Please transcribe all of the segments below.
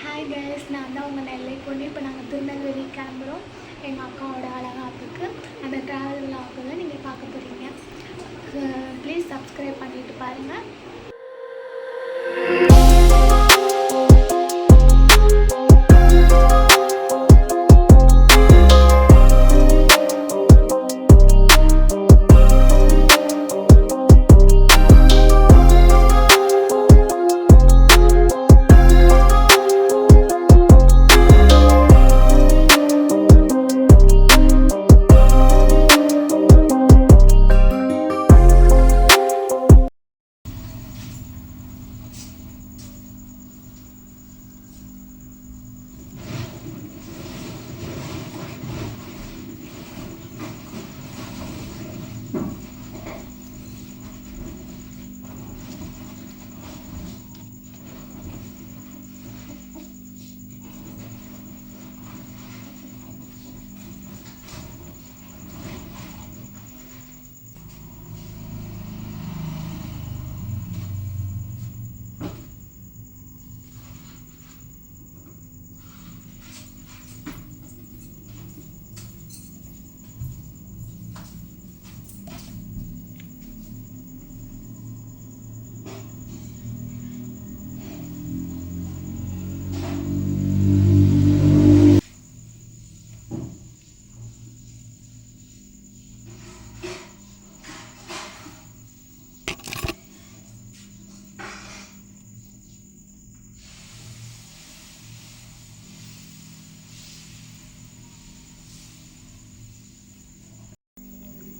Hi guys, நான் தான் உங்கள் நெல்லை பொண்ணு. இப்போ நாங்கள் திருநெல்வேலி கிளம்புறோம் எங்கள் அக்காவோட அழகாப்புக்கு. அந்த ட்ராவல் விலாக்கு தான் நீங்கள் பார்க்க போகிறீங்க. ப்ளீஸ் சப்ஸ்கிரைப் பண்ணிவிட்டு பாருங்கள்.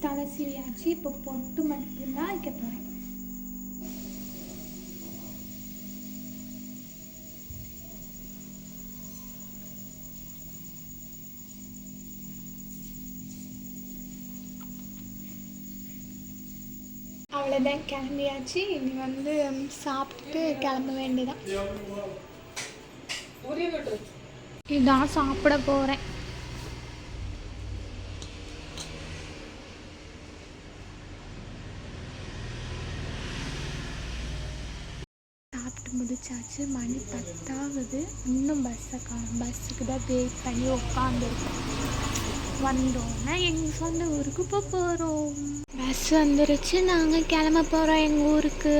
தலை சீவியாச்சு. இப்போ பொட்டு மட்டும்தான் வைக்க போகிறேன். அவ்வளோதான், கிளம்பியாச்சு. இனி வந்து சாப்பிட்டுட்டு கிளம்ப வேண்டியதான். இதான் சாப்பிட போகிறேன். முடிச்சாச்சு. மணி 10 ஆகுது. இன்னும் பஸ்ஸுக்கு தான் வெயிட் பண்ணி உட்காந்துருக்கோம். வந்தோன்னா எங்கள் சொந்த ஊருக்கு போகிறோம். பஸ் வந்துருச்சு. நாங்கள் கிளம்ப போகிறோம் எங்கள் ஊருக்கு.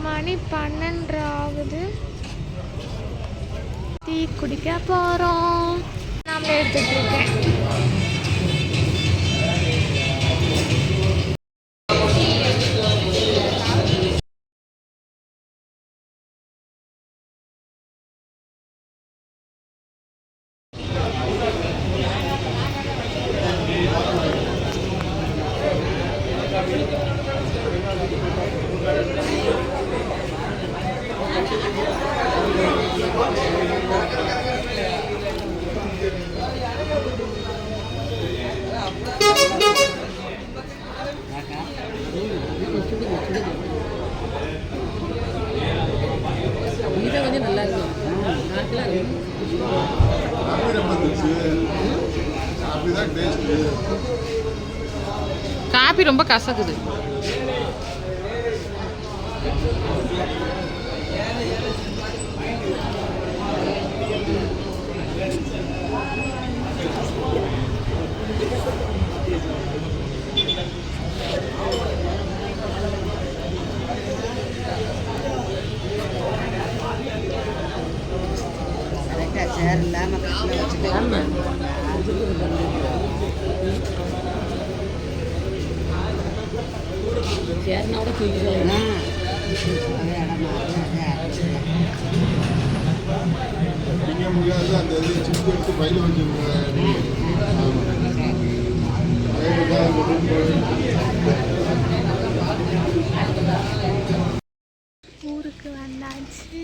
மணி 12 ஆகுது. டீ குடிக்க போகிறோம். நான் எடுத்துட்டு இருக்கேன். காபி ரொம்ப கசக்குது. சேர் இல்லாமல் வச்சுக்கலாம். சேர்னோட தூக்கிக்கலாம். முடியாது அந்த இதை சிப்பு எடுத்து பையில ஊருக்கு வந்தாச்சு.